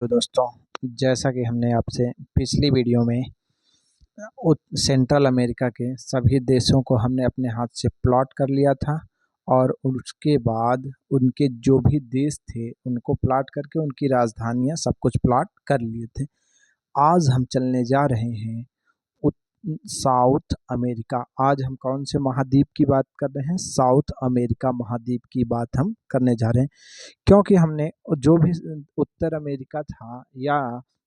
तो दोस्तों, जैसा कि हमने आपसे पिछली वीडियो में सेंट्रल अमेरिका के सभी देशों को हमने अपने हाथ से प्लॉट कर लिया था और उसके बाद उनके जो भी देश थे उनको प्लॉट करके उनकी राजधानियां सब कुछ प्लॉट कर लिए थे। आज हम चलने जा रहे हैं साउथ अमेरिका। आज हम कौन से महाद्वीप की बात कर रहे हैं? साउथ अमेरिका महाद्वीप की बात हम करने जा रहे हैं, क्योंकि हमने जो भी उत्तर अमेरिका था या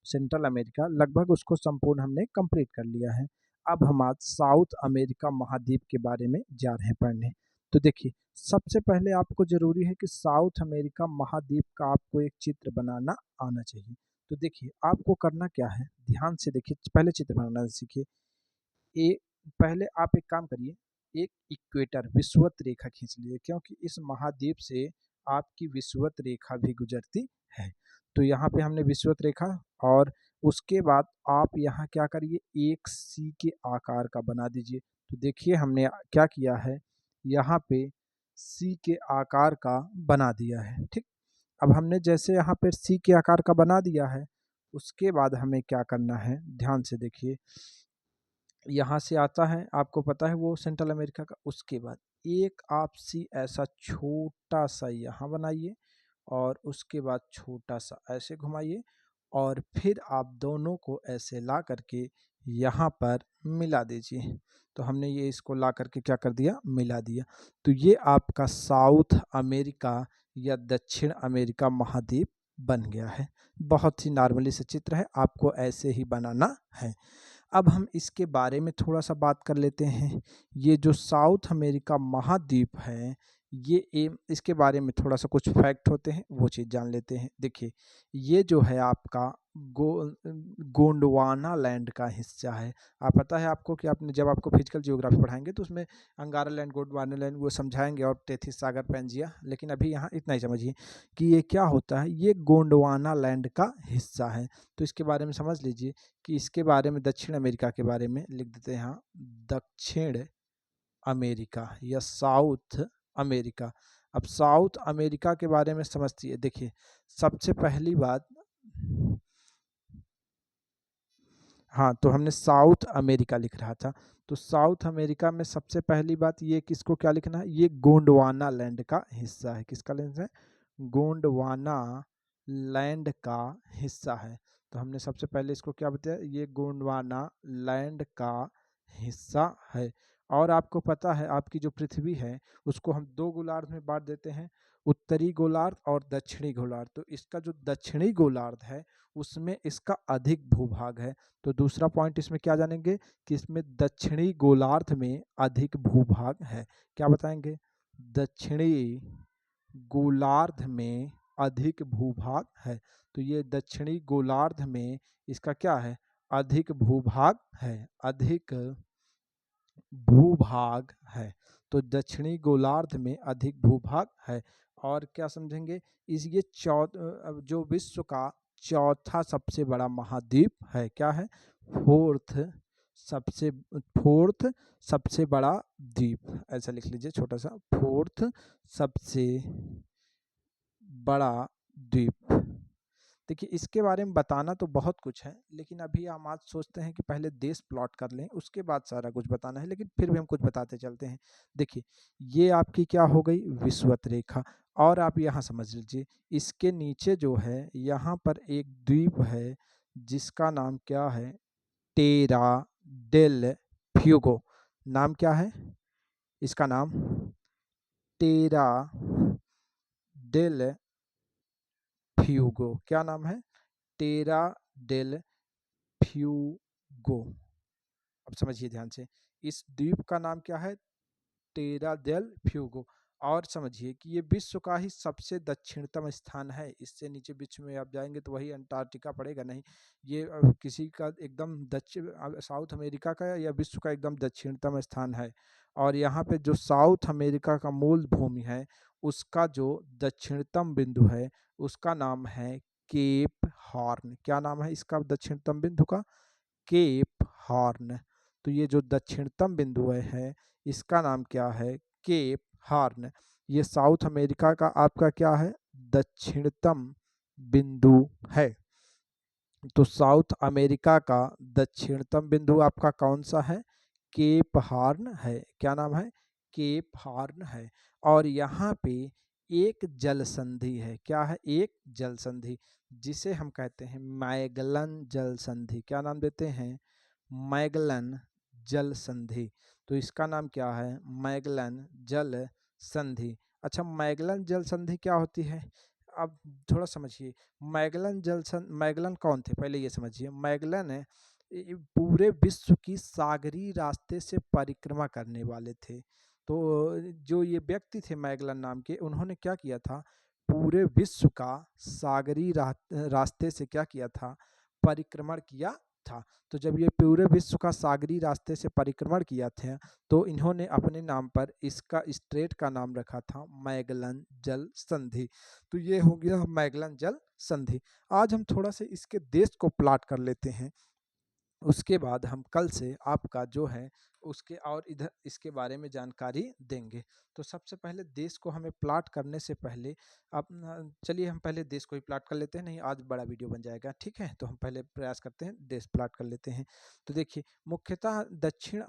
सेंट्रल अमेरिका लगभग उसको संपूर्ण हमने कंप्लीट कर लिया है। अब हम आज साउथ अमेरिका महाद्वीप के बारे में जा रहे हैं पढ़ने। तो देखिए, सबसे पहले आपको जरूरी है कि साउथ अमेरिका महाद्वीप का आपको एक चित्र बनाना आना चाहिए। तो देखिए, आपको करना क्या है, ध्यान से देखिए, पहले चित्र बनाना सीखिए। ए पहले आप एक काम करिए, एक इक्वेटर विषुवत रेखा खींच लीजिए, क्योंकि इस महाद्वीप से आपकी विषुवत रेखा भी गुजरती है। तो यहाँ पे हमने विषुवत रेखा, और उसके बाद आप यहाँ क्या करिए, एक सी के आकार का बना दीजिए। तो देखिए हमने क्या किया है, यहाँ पे सी के आकार का बना दिया है। ठीक, अब हमने जैसे यहाँ पे सी के आकार का बना दिया है, उसके बाद हमें क्या करना है, ध्यान से देखिए। यहाँ से आता है, आपको पता है वो सेंट्रल अमेरिका का। उसके बाद एक आप सी ऐसा छोटा सा यहाँ बनाइए, और उसके बाद छोटा सा ऐसे घुमाइए, और फिर आप दोनों को ऐसे ला करके यहाँ पर मिला दीजिए। तो हमने ये इसको ला करके क्या कर दिया, मिला दिया। तो ये आपका साउथ अमेरिका या दक्षिण अमेरिका महाद्वीप बन गया है। बहुत ही नॉर्मली से चित्र है, आपको ऐसे ही बनाना है। अब हम इसके बारे में थोड़ा सा बात कर लेते हैं। ये जो साउथ अमेरिका महाद्वीप है, इसके बारे में थोड़ा सा कुछ फैक्ट होते हैं, वो चीज़ जान लेते हैं। देखिए, ये जो है आपका गोंडवाना लैंड का हिस्सा है। आप पता है आपको कि आपने जब आपको फिजिकल जियोग्राफी पढ़ाएंगे तो उसमें अंगारा लैंड, गोंडवाना लैंड वो समझाएंगे, और टेथिस सागर, पैंजिया। लेकिन अभी यहाँ इतना ही समझिए कि ये क्या होता है, ये गोंडवाना लैंड का हिस्सा है। तो इसके बारे में समझ लीजिए कि इसके बारे में दक्षिण अमेरिका के बारे में लिख देते हैं यहाँ, दक्षिण अमेरिका या साउथ अमेरिका। अब साउथ अमेरिका के बारे में समझती है। देखिए, सबसे पहली बात, हाँ, तो हमने साउथ अमेरिका लिख रहा था। तो साउथ अमेरिका में सबसे पहली बात ये, किसको क्या लिखना है, ये गोंडवाना लैंड का हिस्सा है। किसका लैंड है? गोंडवाना लैंड का हिस्सा है। तो हमने सबसे पहले इसको क्या बताया, ये गोंडवाना लैंड का हिस्सा है। और आपको पता है आपकी जो पृथ्वी है उसको हम दो गोलार्ध में बांट देते हैं, उत्तरी गोलार्ध और दक्षिणी गोलार्ध। तो इसका जो दक्षिणी गोलार्ध है उसमें इसका अधिक भूभाग है। तो दूसरा पॉइंट इसमें क्या जानेंगे कि इसमें दक्षिणी गोलार्ध में अधिक भूभाग है। क्या बताएंगे? दक्षिणी गोलार्ध में अधिक भूभाग है। तो ये दक्षिणी गोलार्ध में इसका क्या है, अधिक भूभाग है, अधिक भूभाग है। तो दक्षिणी गोलार्ध में अधिक भूभाग है। और क्या समझेंगे, इस ये जो विश्व का चौथा सबसे बड़ा महाद्वीप है। क्या है? फोर्थ फोर्थ सबसे बड़ा द्वीप, ऐसा लिख लीजिए छोटा सा, फोर्थ सबसे बड़ा द्वीप। देखिए, इसके बारे में बताना तो बहुत कुछ है, लेकिन अभी हम आज सोचते हैं कि पहले देश प्लॉट कर लें, उसके बाद सारा कुछ बताना है, लेकिन फिर भी हम कुछ बताते चलते हैं। देखिए, ये आपकी क्या हो गई, विषुवत रेखा। और आप यहाँ समझ लीजिए, इसके नीचे जो है यहाँ पर एक द्वीप है जिसका नाम क्या है, टेरा डेल फ्यूगो। नाम क्या है इसका नाम? टेरा डेल फ्यूगो। क्या नाम है? टेरा डेल फ्यूगो। अब समझिए ध्यान से, इस द्वीप का नाम क्या है, टेरा डेल फ्यूगो। और समझिए कि ये विश्व का ही सबसे दक्षिणतम स्थान है। इससे नीचे विश्व में आप जाएंगे तो वही अंटार्कटिका पड़ेगा, नहीं, ये किसी का एकदम दक्षिण, साउथ अमेरिका का या विश्व का एकदम दक्षिणतम स्थान है। और यहाँ पे जो साउथ अमेरिका का मूल भूमि है उसका जो दक्षिणतम बिंदु है उसका नाम है केप हॉर्न। क्या नाम है इसका दक्षिणतम बिंदु का? Cape Horn. तो ये जो दक्षिणतम बिंदु है इसका नाम क्या है, केप हॉर्न। ये साउथ अमेरिका का आपका क्या है, दक्षिणतम बिंदु है। तो साउथ अमेरिका का दक्षिणतम बिंदु आपका कौन सा है? केप हॉर्न है। क्या नाम है? केप हॉर्न है। और यहाँ पे एक जल संधि है। क्या है? एक जल संधि, जिसे हम कहते हैं मैगलन जल संधि। क्या नाम देते हैं? मैगलन जल संधि। तो इसका नाम क्या है? मैगलन जल संधि। अच्छा, मैगलन जल संधि क्या होती है? अब थोड़ा समझिए। मैगलन कौन थे, पहले ये समझिए। मैगलन पूरे विश्व की सागरी रास्ते से परिक्रमा करने वाले थे। तो जो ये व्यक्ति थे मैगलन नाम के, उन्होंने क्या किया था? पूरे विश्व का सागरी रास्ते से क्या किया था? परिक्रमण किया था। तो जब ये पूरे विश्व का सागरी रास्ते से परिक्रमण किया था, तो इन्होंने अपने नाम पर इसका स्ट्रेट का नाम रखा था मैगलन जल संधि। तो ये हो गया मैगलन जल संधि। आज हम थोड़ा सा इसके देश को प्लाट कर लेते हैं, उसके बाद हम कल से आपका जो है उसके और इधर इसके बारे में जानकारी देंगे। तो सबसे पहले देश को हमें प्लाट करने से पहले आप चलिए हम पहले देश को ही प्लाट कर लेते हैं, नहीं आज बड़ा वीडियो बन जाएगा, ठीक है। तो हम पहले प्रयास करते हैं देश प्लाट कर लेते हैं। तो देखिए, मुख्यतः दक्षिण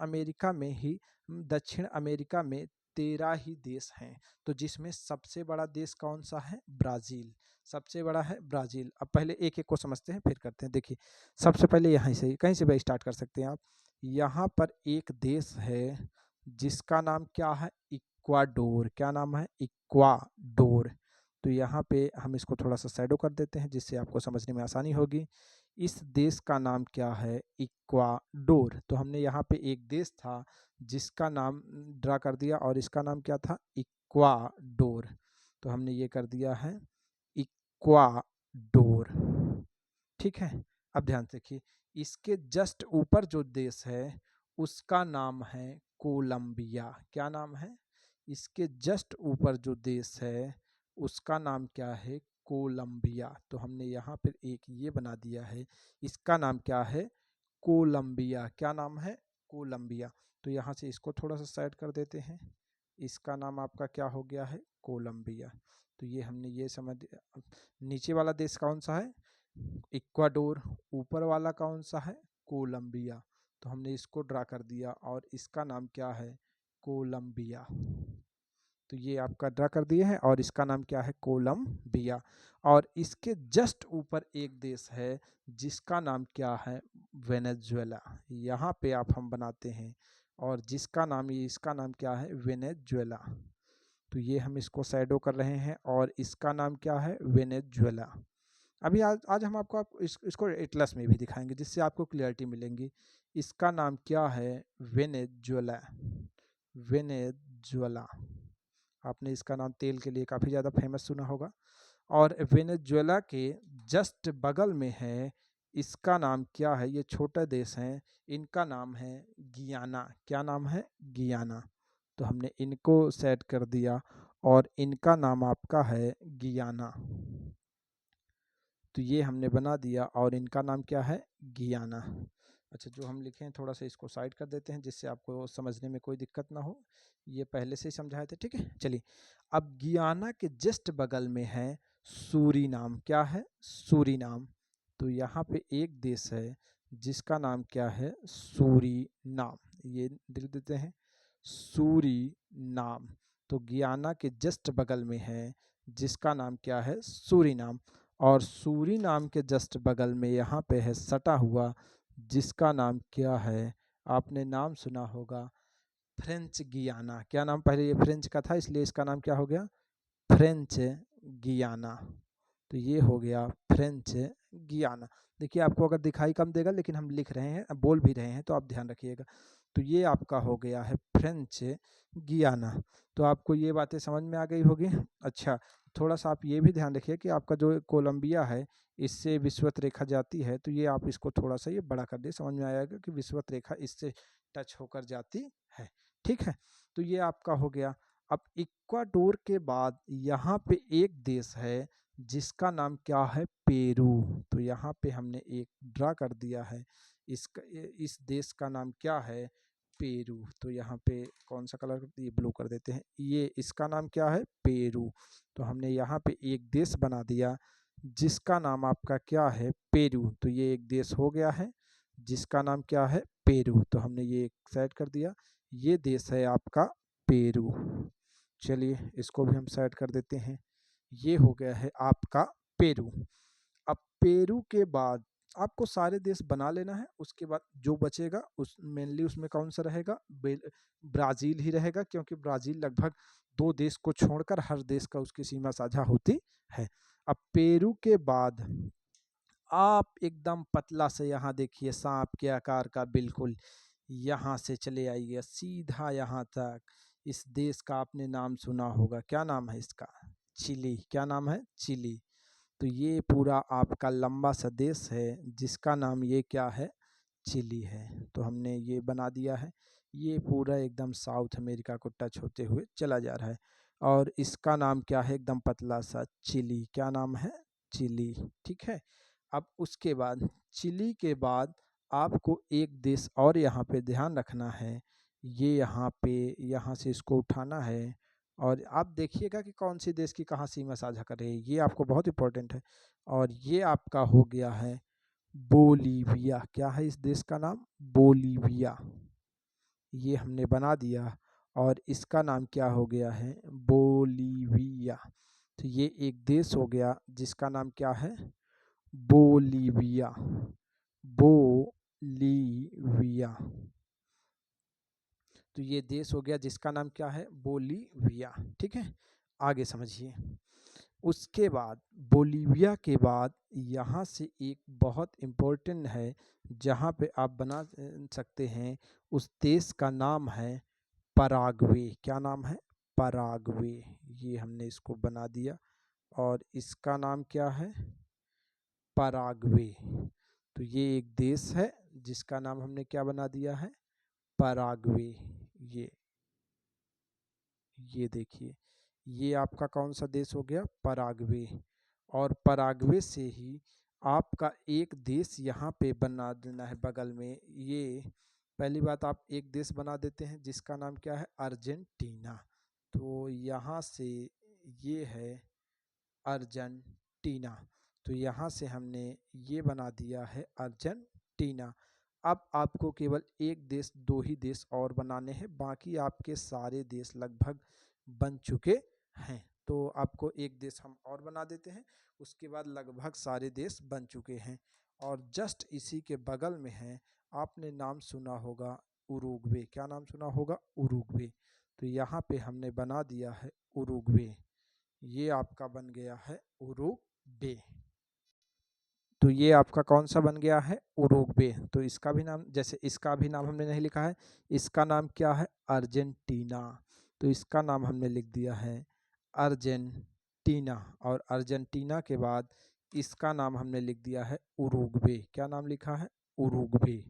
अमेरिका में 13 ही देश हैं। तो जिसमें सबसे बड़ा देश कौन सा है? ब्राज़ील। सबसे बड़ा है ब्राज़ील। अब पहले एक-एक को समझते हैं फिर करते हैं। देखिए, सबसे पहले यहाँ से कहीं से भी स्टार्ट कर सकते हैं आप। यहाँ पर एक देश है जिसका नाम क्या है? इक्वाडोर। क्या नाम है? इक्वाडोर। तो यहाँ पे हम इसको थोड़ा सा शैडो कर देते हैं जिससे आपको समझने में आसानी होगी। इस देश का नाम क्या है? इक्वाडोर। तो हमने यहाँ पे एक देश था जिसका नाम ड्रा कर दिया और इसका नाम क्या था? इक्वाडोर। तो हमने ये कर दिया है इक्वाडोर, ठीक है। अब ध्यान से देखिए, इसके जस्ट ऊपर जो देश है उसका नाम है कोलंबिया। क्या नाम है? इसके जस्ट ऊपर जो देश है उसका नाम क्या है? कोलंबिया। तो हमने यहाँ पर एक ये बना दिया है, इसका नाम क्या है? कोलंबिया। क्या नाम है? कोलंबिया। तो यहाँ से इसको थोड़ा सा साइड कर देते हैं, इसका नाम आपका क्या हो गया है? कोलंबिया। तो ये हमने ये समझ। नीचे वाला देश कौन सा है? इक्वाडोर। ऊपर वाला कौन सा है? कोलंबिया। तो हमने इसको ड्रा कर दिया और इसका नाम क्या है? कोलंबिया। तो ये आपका ड्रा कर दिए हैं और इसका नाम क्या है? कोलंबिया। और इसके जस्ट ऊपर एक देश है जिसका नाम क्या है? वेनेजुएला। यहाँ पे आप हम बनाते हैं और जिसका नाम ये इसका नाम क्या है? वेनेजुएला। तो ये हम इसको शैडो कर रहे हैं और इसका नाम क्या है? वेनेजुएला। अभी आज हम आपको इसको एटलस में भी दिखाएंगे जिससे आपको क्लियरिटी मिलेंगी। इसका नाम क्या है? वेनेजुएला। वेनेजुएला। आपने इसका नाम तेल के लिए काफ़ी ज़्यादा फेमस सुना होगा। और वेनेजुएला के जस्ट बगल में है, इसका नाम क्या है? ये छोटा देश है, इनका नाम है गियाना। क्या नाम है? गियाना। तो हमने इनको सेट कर दिया और इनका नाम आपका है गियाना। तो ये हमने बना दिया और इनका नाम क्या है? गियाना। अच्छा, जो हम लिखे हैं थोड़ा सा इसको साइड कर देते हैं जिससे आपको समझने में कोई दिक्कत ना हो। ये पहले से ही समझाए थे, ठीक है। चलिए, अब गियाना के जस्ट बगल में है सूरीनाम। क्या है? सूरीनाम। तो यहाँ पे एक देश है जिसका नाम क्या है? सूरीनाम। ये लिख देते हैं सूरीनाम। तो गियाना के जस्ट बगल में है जिसका नाम क्या है? सूरीनाम। और सूरीनाम के जस्ट बगल में यहाँ पे है सटा हुआ जिसका नाम क्या है? आपने नाम सुना होगा फ्रेंच गियाना। क्या नाम? पहले ये फ्रेंच का था इसलिए इसका नाम क्या हो गया? फ्रेंच गियाना। तो ये हो गया फ्रेंच गियाना। देखिए, आपको अगर दिखाई कम देगा लेकिन हम लिख रहे हैं, बोल भी रहे हैं, तो आप ध्यान रखिएगा। तो ये आपका हो गया है फ्रेंच गियाना। तो आपको ये बातें समझ में आ गई होगी। अच्छा, थोड़ा सा आप ये भी ध्यान रखिए कि आपका जो कोलंबिया है इससे विषुवत रेखा जाती है, तो ये आप इसको थोड़ा सा ये बड़ा कर दे, समझ में आएगा कि विषुवत रेखा इससे टच होकर जाती है, ठीक है। तो ये आपका हो गया। अब इक्वाडोर के बाद यहाँ पे एक देश है जिसका नाम क्या है? पेरू। तो यहाँ पे हमने एक ड्रा कर दिया है, इस देश का नाम क्या है? पेरू। तो यहाँ पे कौन सा कलर? ये ब्लू कर देते हैं। ये इसका नाम क्या है? पेरू। तो हमने यहाँ पे एक देश बना दिया जिसका नाम आपका क्या है, पेरू। तो ये एक देश हो गया है जिसका नाम क्या है, पेरू। तो हमने ये सेट कर दिया, ये देश है आपका पेरू। चलिए इसको भी हम सेट कर देते हैं, ये हो गया है आपका पेरू। अब पेरू के बाद आपको सारे देश बना लेना है, उसके बाद जो बचेगा उस मेनली उसमें कौन सा रहेगा, ब्राज़ील ही रहेगा, क्योंकि ब्राज़ील लगभग 2 देश को छोड़कर हर देश का उसकी सीमा साझा होती है। अब पेरू के बाद आप एकदम पतला से यहाँ देखिए सांप के आकार का, बिल्कुल यहाँ से चले आइए सीधा यहाँ तक। इस देश का आपने नाम सुना होगा, क्या नाम है इसका, चिली। क्या नाम है, चिली। तो ये पूरा आपका लंबा सा देश है जिसका नाम ये क्या है, चिली है। तो हमने ये बना दिया है, ये पूरा एकदम साउथ अमेरिका को टच होते हुए चला जा रहा है, और इसका नाम क्या है, एकदम पतला सा, चिली। क्या नाम है, चिली। ठीक है। अब उसके बाद चिली के बाद आपको एक देश और यहाँ पे ध्यान रखना है, ये यहाँ पे, यहाँ से इसको उठाना है, और आप देखिएगा कि कौन सी देश की कहाँ सीमा साझा कर रही है, ये आपको बहुत इंपॉर्टेंट है। और ये आपका हो गया है बोलीविया। क्या है इस देश का नाम, बोलीविया। ये हमने बना दिया, और इसका नाम क्या हो गया है, बोलीविया। तो ये एक देश हो गया जिसका नाम क्या है, बोलीविया। बोलीविया। तो ये देश हो गया जिसका नाम क्या है, बोलीविया। ठीक है, आगे समझिए। उसके बाद बोलीविया के बाद यहाँ से एक बहुत इम्पोर्टेंट है जहाँ पे आप बना सकते हैं, उस देश का नाम है पराग्वे। क्या नाम है, पराग्वे। ये हमने इसको बना दिया, और इसका नाम क्या है, पराग्वे। तो ये एक देश है जिसका नाम हमने क्या बना दिया है, पराग्वे। ये देखिए, ये आपका कौन सा देश हो गया, पराग्वे। और पराग्वे से ही आपका एक देश यहाँ पे बना देना है बगल में। ये पहली बात, आप एक देश बना देते हैं जिसका नाम क्या है, अर्जेंटीना। तो यहाँ से ये है अर्जेंटीना। तो यहाँ से हमने ये बना दिया है अर्जेंटीना। अब आपको केवल एक देश, दो ही देश और बनाने हैं, बाकी आपके सारे देश लगभग बन चुके हैं। तो आपको एक देश हम और बना देते हैं, उसके बाद लगभग सारे देश बन चुके हैं। और जस्ट इसी के बगल में है, आपने नाम सुना होगा उरुग्वे। क्या नाम सुना होगा, उरुग्वे। तो यहाँ पे हमने बना दिया है उरुग्वे। ये आपका बन गया है उरुग्वे। तो ये आपका कौन सा बन गया है, उरुग्वे। तो इसका भी नाम, जैसे इसका भी नाम हमने नहीं लिखा है, इसका नाम क्या है, अर्जेंटीना। तो इसका नाम हमने लिख दिया है अर्जेंटीना, और अर्जेंटीना के बाद इसका नाम हमने लिख दिया है उरुग्वे। क्या नाम लिखा है, उरुग्वे।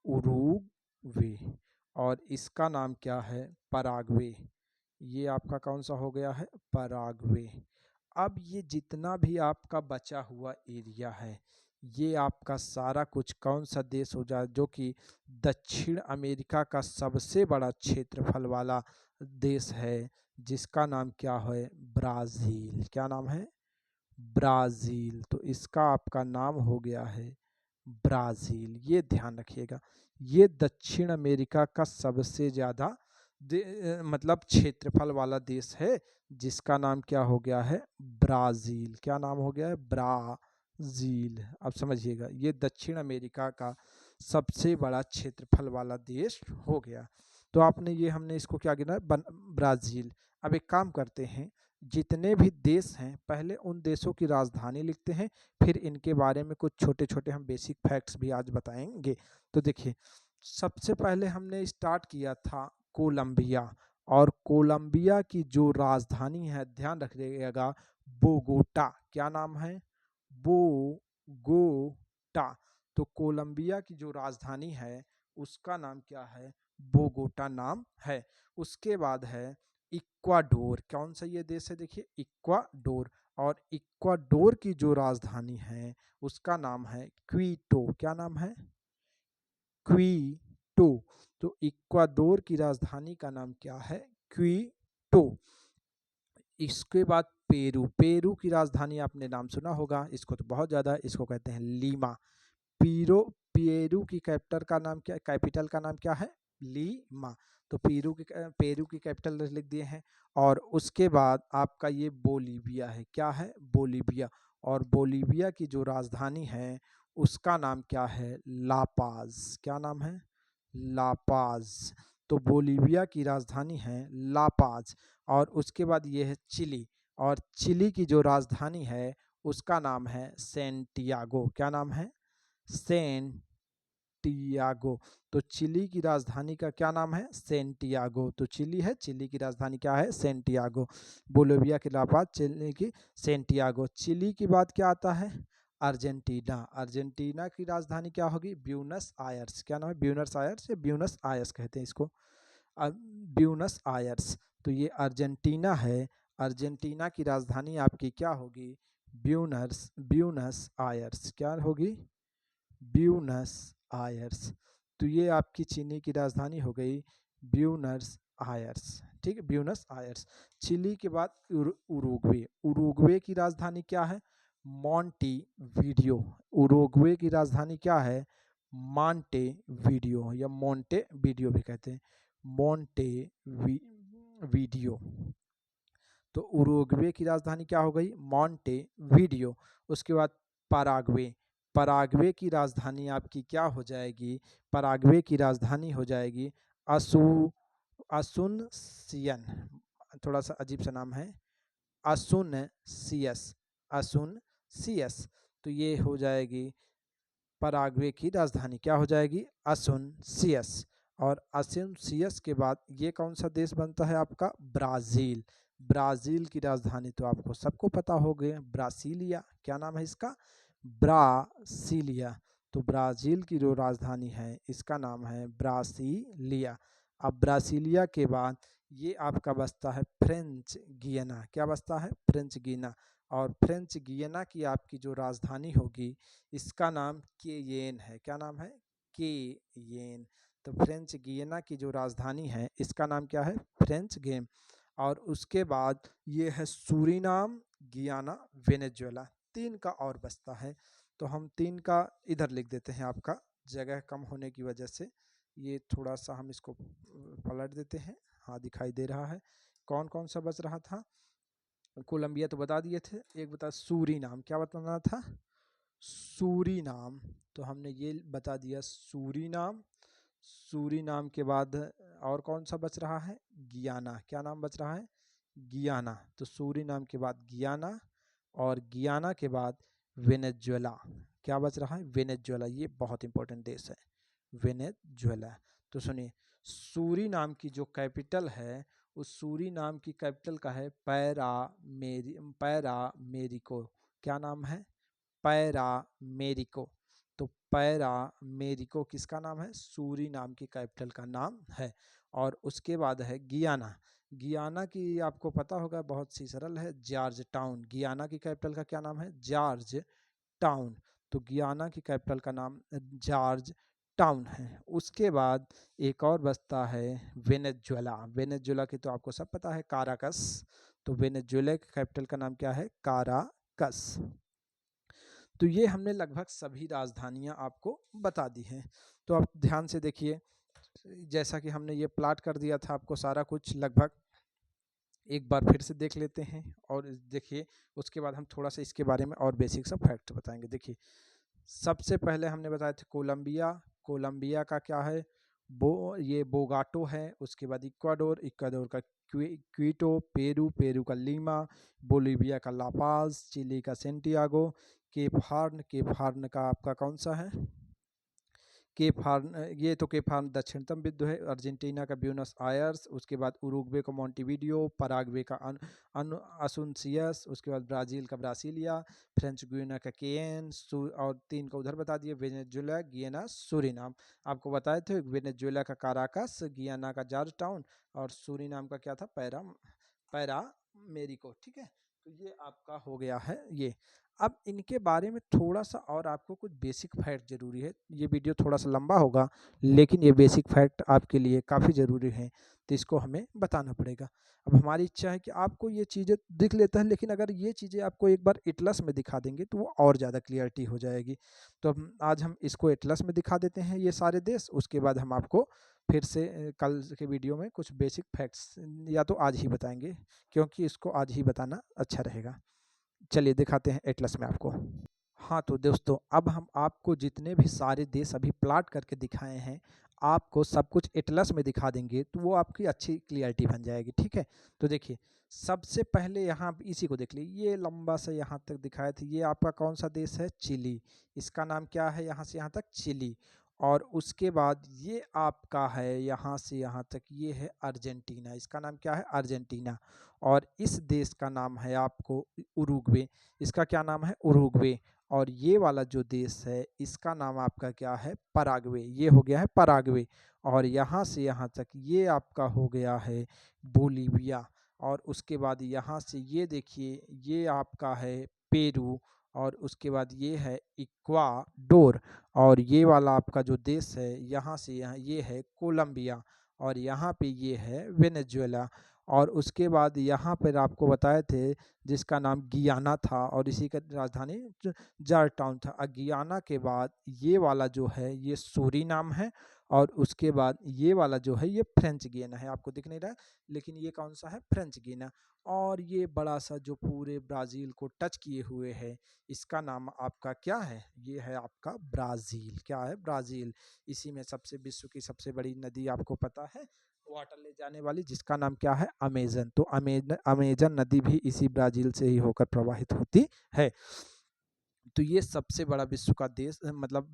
उरुग्वे। और इसका नाम क्या है, पराग्वे। ये आपका कौन सा हो गया है, पराग्वे। अब ये जितना भी आपका बचा हुआ एरिया है, ये आपका सारा कुछ कौन सा देश हो जाए, जो कि दक्षिण अमेरिका का सबसे बड़ा क्षेत्रफल वाला देश है, जिसका नाम क्या है, ब्राज़ील। क्या नाम है, ब्राज़ील। तो इसका आपका नाम हो गया है ब्राज़ील। ये ध्यान रखिएगा, ये दक्षिण अमेरिका का सबसे ज़्यादा मतलब क्षेत्रफल वाला देश है, जिसका नाम क्या हो गया है, ब्राज़ील। क्या नाम हो गया है, ब्राज़ील। अब समझिएगा, ये दक्षिण अमेरिका का सबसे बड़ा क्षेत्रफल वाला देश हो गया। तो आपने ये, हमने इसको क्या गिना, ब्राज़ील। अब एक काम करते हैं, जितने भी देश हैं पहले उन देशों की राजधानी लिखते हैं, फिर इनके बारे में कुछ छोटे छोटे हम बेसिक फैक्ट्स भी आज बताएंगे। तो देखिए, सबसे पहले हमने स्टार्ट किया था कोलंबिया, और कोलंबिया की जो राजधानी है, ध्यान रखिएगा, बोगोटा। क्या नाम है, बोगोटा। तो कोलंबिया की जो राजधानी है उसका नाम क्या है, बोगोटा नाम है। उसके बाद है इक्वाडोर। कौन सा ये देश है, देखिए, इक्वाडोर। और इक्वाडोर की जो राजधानी है उसका नाम है क्वीटो। क्या नाम है, क्वीटो। तो इक्वाडोर की राजधानी का नाम क्या है, क्वीटो। इसके बाद पेरू, पेरू की राजधानी आपने नाम सुना होगा, इसको तो बहुत ज़्यादा, इसको कहते हैं लीमा। पेरू की कैपिटल का नाम क्या है? लीमा। तो पेरू की कैपिटल लिख दिए हैं। और उसके बाद आपका ये बोलीविया है, क्या है? बोलीविया। और बोलीविया की जो राजधानी है उसका नाम क्या है? लापाज। क्या नाम है? लापाज। तो बोलीविया की राजधानी है लापाज। और उसके बाद ये है चिली, और चिली की जो राजधानी है उसका नाम है सेंटियागो। क्या नाम है? सेंटियागो। तो चिली की राजधानी का क्या नाम है? सेंटियागो। तो चिली है, चिली की राजधानी क्या है? सेंटियागो। बोलिविया के अलावा चिली की सेंटियागो। चिली की बात क्या आता है? अर्जेंटीना। अर्जेंटीना की राजधानी क्या होगी? Buenos Aires. क्या नाम है? ब्यूनस आयर्स या ब्यूनस आयर्स कहते हैं इसको, ब्यूनस आयर्स। तो ये अर्जेंटीना है, अर्जेंटीना की राजधानी आपकी क्या होगी? Buenos Buenos Aires. क्या होगी? Buenos Aires. तो ये आपकी चीनी की राजधानी हो गई ब्यूनस आयर्स। ठीक है, ब्यूनस आयर्स। चिली के बाद उरुग्वे। उरुग्वे की राजधानी क्या है? Monty video. उरुग्वे की राजधानी क्या है? मॉन्टे वीडियो या मोंटे वीडियो भी कहते हैं, मोंटे वीडियो। तो उरुग्वे की राजधानी क्या हो गई? Monte video. उसके बाद पराग्वे। पराग्वे की राजधानी आपकी क्या हो जाएगी? पराग्वे की राजधानी हो जाएगी असुनसियन। थोड़ा सा अजीब सा नाम है, असुनसियस। असुनसियस। तो ये हो जाएगी पराग्वे की राजधानी, क्या हो जाएगी? असुनसियस। और असुनसियस के बाद ये कौन सा देश बनता है आपका? ब्राज़ील। ब्राज़ील की राजधानी तो आपको सबको पता हो गए, ब्रासीलिया। क्या नाम है इसका? ब्रासीलिया। तो ब्राज़ील की जो राजधानी है इसका नाम है ब्रासीलिया। अब ब्रासीलिया के बाद ये आपका बसता है फ्रेंच गियाना। क्या बसता है? फ्रेंच गियाना। और फ्रेंच गियाना की आपकी जो राजधानी होगी इसका नाम केयेन है। क्या नाम है? केयेन। तो फ्रेंच गियाना की जो राजधानी है इसका नाम क्या है? French game. और उसके बाद ये है सूरीनाम, गियाना, वेनेजुएला। तीन का और बचता है, तो हम तीन का इधर लिख देते हैं, आपका जगह कम होने की वजह से। ये थोड़ा सा हम इसको पलट देते हैं। हाँ, दिखाई दे रहा है। कौन कौन सा बच रहा था? कोलंबिया तो बता दिए थे, एक बता सूरीनाम। क्या बताना था? सूरीनाम। तो हमने ये बता दिया सूरीनाम। सूरीनाम के बाद और कौन सा बच रहा है? गियाना। क्या नाम बच रहा है? गियाना। तो सूरीनाम के बाद गियाना, और गियाना के बाद वेनेजुएला। क्या बच रहा है? वेनेजुएला। ये बहुत इंपॉर्टेंट देश है, वेनेजुएला। तो सुनिए, सूरीनाम की जो कैपिटल है उस सूरीनाम की कैपिटल का है पैरा मेरिको। क्या नाम है? पैरा मेरिको। तो पैरा मेरिको किसका नाम है? सूरीनाम की कैपिटल का नाम है। और उसके बाद है गियाना। गियाना की आपको पता होगा, बहुत सी सरल है, जॉर्ज टाउन। गियाना की कैपिटल का क्या नाम है? George town. तो गियाना की कैपिटल का नाम जॉर्ज टाउन है। उसके बाद एक और बसता है वेनेजुएला। वेनेजुएला की तो आपको सब पता है, काराकस। तो वेनेजुएला की कैपिटल का नाम क्या है? काराकस। तो ये हमने लगभग सभी राजधानियां आपको बता दी हैं। तो आप ध्यान से देखिए, जैसा कि हमने ये प्लाट कर दिया था आपको सारा कुछ लगभग, एक बार फिर से देख लेते हैं। और देखिए, उसके बाद हम थोड़ा सा इसके बारे में और बेसिक सा फैक्ट बताएंगे। देखिए, सबसे पहले हमने बताया था कोलंबिया। कोलंबिया का क्या है? ये बोगाटो है। उसके बाद इक्वाडोर, इक्वाडोर का क्वीटो। पेरू का लीमा। बोलीविया का लापाज। चिली का सेंटियागो। केप हार्न का आपका कौन सा है? Cape Horn. ये तो केप हार्न दक्षिणतम बिंदु है। अर्जेंटीना का ब्यूनस आयर्स। उसके बाद उरुग्वे का मोंटेवीडियो। पराग्वे का असुनसियस। उसके बाद ब्राज़ील का ब्रासीलिया। फ्रेंच गुयाना का केयन। और तीन का उधर बता दिए, वेनेजुएला, गियाना, सूरीनाम। आपको बताए थे वेनेजुएला का काराकस, गियाना का जॉर्ज टाउन, और सूरीनाम का क्या था? पैरा मेरिको। ठीक है, तो ये आपका हो गया है ये। अब इनके बारे में थोड़ा सा और आपको कुछ बेसिक फैक्ट ज़रूरी है। ये वीडियो थोड़ा सा लंबा होगा, लेकिन ये बेसिक फैक्ट आपके लिए काफ़ी ज़रूरी है, तो इसको हमें बताना पड़ेगा। अब हमारी इच्छा है कि आपको ये चीज़ें दिख लेता है, लेकिन अगर ये चीज़ें आपको एक बार एटलस में दिखा देंगे तो वो और ज़्यादा क्लियरिटी हो जाएगी। तो आज हम इसको एटलस में दिखा देते हैं ये सारे देश, उसके बाद हम आपको फिर से कल के वीडियो में कुछ बेसिक फैक्ट्स या तो आज ही बताएंगे, क्योंकि इसको आज ही बताना अच्छा रहेगा। चलिए दिखाते हैं एटलस में आपको। हाँ तो दोस्तों, अब हम आपको जितने भी सारे देश अभी प्लाट करके दिखाए हैं, आपको सब कुछ एटलस में दिखा देंगे, तो वो आपकी अच्छी क्लियरिटी बन जाएगी। ठीक है, तो देखिए सबसे पहले यहाँ इसी को देख लीजिए, ये लंबा सा यहाँ तक दिखाया था, ये आपका कौन सा देश है? चिली। इसका नाम क्या है? यहाँ से यहाँ तक चिली। और उसके बाद ये आपका है यहाँ से यहाँ तक, ये है अर्जेंटीना। इसका नाम क्या है? अर्जेंटीना। और इस देश का नाम है आपको उरुग्वे। इसका क्या नाम है? उरुग्वे। और ये वाला जो देश है, इसका नाम आपका क्या है? पराग्वे। ये हो गया है पराग्वे। और यहाँ से यहाँ तक ये आपका हो गया है बोलीविया। और उसके बाद यहाँ से ये देखिए, ये आपका है पेरू। और उसके बाद ये है इक्वाडोर। और ये वाला आपका जो देश है, यहाँ से यहाँ ये है कोलंबिया। और यहाँ पे ये है वेनेजुएला। और उसके बाद यहाँ पर आपको बताए थे जिसका नाम गियाना था, और इसी का राजधानी जॉर्ज टाउन था। गियाना के बाद ये वाला जो है ये सूरीनाम है। और उसके बाद ये वाला जो है ये फ्रेंच गियाना है। आपको दिख नहीं रहा है, लेकिन ये कौन सा है? फ्रेंच गियाना। और ये बड़ा सा जो पूरे ब्राज़ील को टच किए हुए है, इसका नाम आपका क्या है? ये है आपका ब्राज़ील। क्या है? ब्राज़ील। इसी में सबसे विश्व की सबसे बड़ी नदी आपको पता है, वाटर ले जाने वाली, जिसका नाम क्या है? अमेजन। तो अमेजन नदी भी इसी ब्राज़ील से ही होकर प्रवाहित होती है। तो ये सबसे बड़ा विश्व का देश, मतलब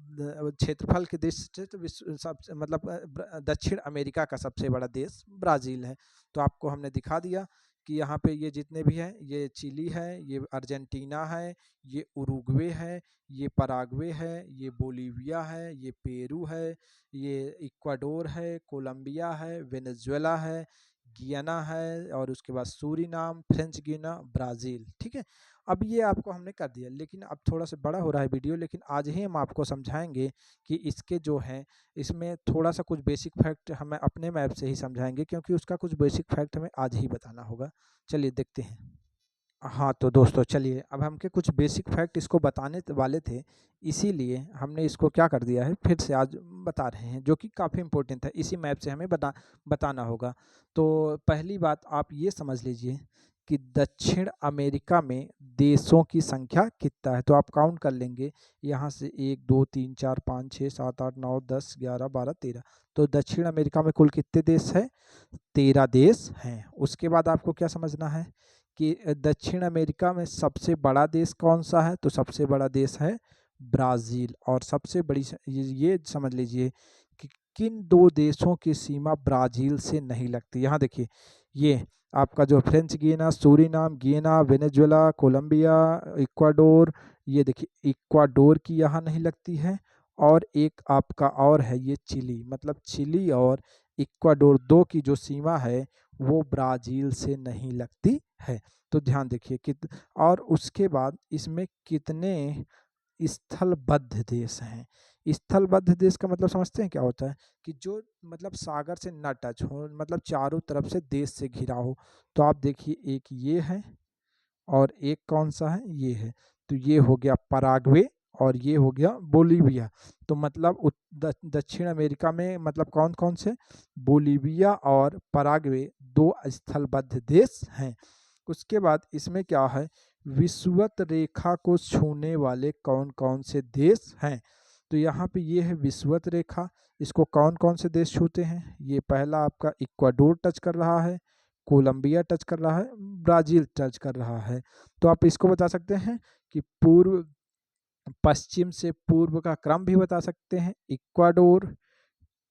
क्षेत्रफल के देश से तो विश्व सबसे मतलब दक्षिण अमेरिका का सबसे बड़ा देश ब्राज़ील है। तो आपको हमने दिखा दिया कि यहाँ पे ये जितने भी हैं, ये चिली है, ये अर्जेंटीना है, ये उरुग्वे है, ये पराग्वे है, ये बोलीविया है, ये पेरू है, ये इक्वाडोर है, कोलंबिया है, वेनेजुएला है, गियाना है, और उसके बाद सूरीनाम, फ्रेंच गियाना, ब्राज़ील। ठीक है, अब ये आपको हमने कर दिया, लेकिन अब थोड़ा सा बड़ा हो रहा है वीडियो, लेकिन आज ही हम आपको समझाएंगे कि इसके जो हैं, इसमें थोड़ा सा कुछ बेसिक फैक्ट हमें अपने मैप से ही समझाएंगे, क्योंकि उसका कुछ बेसिक फैक्ट हमें आज ही बताना होगा। चलिए देखते हैं। हाँ तो दोस्तों चलिए, अब हमके कुछ बेसिक फैक्ट इसको बताने वाले थे, इसीलिए हमने इसको क्या कर दिया है, फिर से आज बता रहे हैं, जो कि काफ़ी इम्पोर्टेंट है। इसी मैप से हमें बताना होगा। तो पहली बात आप ये समझ लीजिए कि दक्षिण अमेरिका में देशों की संख्या कितना है। तो आप काउंट कर लेंगे यहाँ से 1 2 3 4 5 6 7 8 9 10 11 12 13। तो दक्षिण अमेरिका में कुल कितने देश हैं? 13 देश हैं। उसके बाद आपको क्या समझना है कि दक्षिण अमेरिका में सबसे बड़ा देश कौन सा है? तो सबसे बड़ा देश है ब्राज़ील। और सबसे बड़ी ये समझ लीजिए कि किन दो देशों की सीमा ब्राज़ील से नहीं लगती। यहाँ देखिए, ये आपका जो फ्रेंच गियाना, सूरीनाम, गियाना, वेनेजुएला, कोलंबिया, इक्वाडोर, ये देखिए इक्वाडोर की यहाँ नहीं लगती है। और एक आपका और है ये चिली, मतलब चिली और इक्वाडोर दो की जो सीमा है वो ब्राज़ील से नहीं लगती है। तो ध्यान देखिए और उसके बाद इसमें कितने स्थलबद्ध देश हैं। स्थलबद्ध देश का मतलब समझते हैं क्या होता है? कि जो मतलब सागर से न टच हो, मतलब चारों तरफ से देश से घिरा हो। तो आप देखिए, एक ये है और एक कौन सा है? ये है। तो ये हो गया पराग्वे और ये हो गया बोलीविया। तो मतलब दक्षिण अमेरिका में मतलब कौन कौन से? बोलीविया और पराग्वे दो स्थलबद्ध देश हैं। उसके बाद इसमें क्या है? विषुवत रेखा को छूने वाले कौन कौन से देश हैं? तो यहाँ पे ये है विषुवत रेखा। इसको कौन कौन से देश छूते हैं? ये पहला आपका इक्वाडोर टच कर रहा है, कोलंबिया टच कर रहा है, ब्राज़ील टच कर रहा है। तो आप इसको बता सकते हैं कि पूर्व पश्चिम से पूर्व का क्रम भी बता सकते हैं। Ecuador,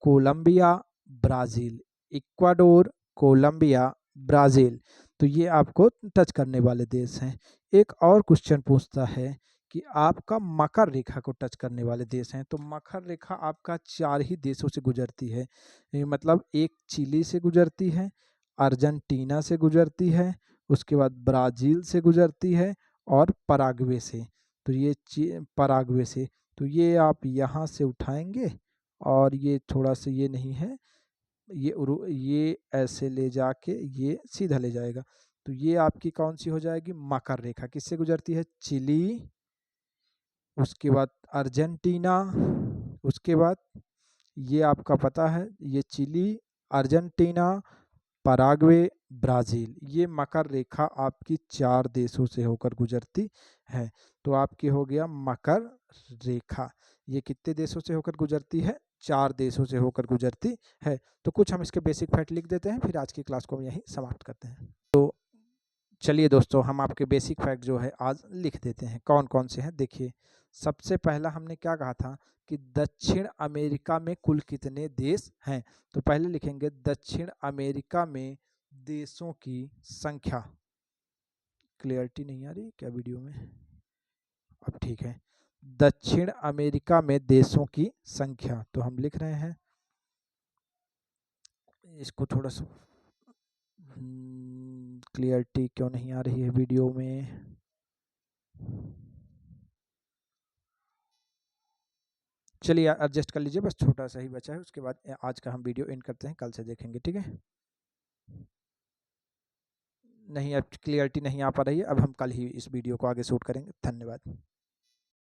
Colombia, Brazil. Ecuador, Colombia, Brazil. तो ये आपको टच करने वाले देश हैं। एक और क्वेश्चन पूछता है कि आपका मकर रेखा को टच करने वाले देश हैं। तो मकर रेखा आपका 4 ही देशों से गुजरती है। मतलब एक चिली से गुजरती है, अर्जेंटीना से गुजरती है, उसके बाद ब्राज़ील से गुजरती है और पराग्वे से। तो ये पराग्वे से, तो ये आप यहाँ से उठाएंगे और ये थोड़ा सा ये नहीं है, ये ऐसे ले जाके ये सीधा ले जाएगा। तो ये आपकी कौन सी हो जाएगी, मकर रेखा। किससे गुजरती है, चिली, उसके बाद अर्जेंटीना, उसके बाद ये आपका पता है, ये चिली, अर्जेंटीना, पराग्वे, ब्राज़ील, ये मकर रेखा आपकी 4 देशों से होकर गुजरती है। तो आपकी हो गया मकर रेखा। ये कितने देशों से होकर गुजरती है, 4 देशों से होकर गुजरती है। तो कुछ हम इसके बेसिक फैक्ट लिख देते हैं, फिर आज की क्लास को हम यहीं समाप्त करते हैं। तो चलिए दोस्तों, हम आपके बेसिक फैक्ट जो है आज लिख देते हैं। कौन कौन से हैं, देखिए। सबसे पहला हमने क्या कहा था कि दक्षिण अमेरिका में कुल कितने देश हैं। तो पहले लिखेंगे दक्षिण अमेरिका में देशों की संख्या। क्लियरिटी नहीं आ रही क्या वीडियो में, अब ठीक है। दक्षिण अमेरिका में देशों की संख्या, तो हम लिख रहे हैं इसको थोड़ा सा, क्लियरिटी क्यों नहीं आ रही है वीडियो में। चलिए एडजस्ट कर लीजिए, बस छोटा सा ही बचा है, उसके बाद आज का हम वीडियो एंड करते हैं, कल से देखेंगे, ठीक है। नहीं, अब क्लियरिटी नहीं आ पा रही है, अब हम कल ही इस वीडियो को आगे शूट करेंगे। धन्यवाद।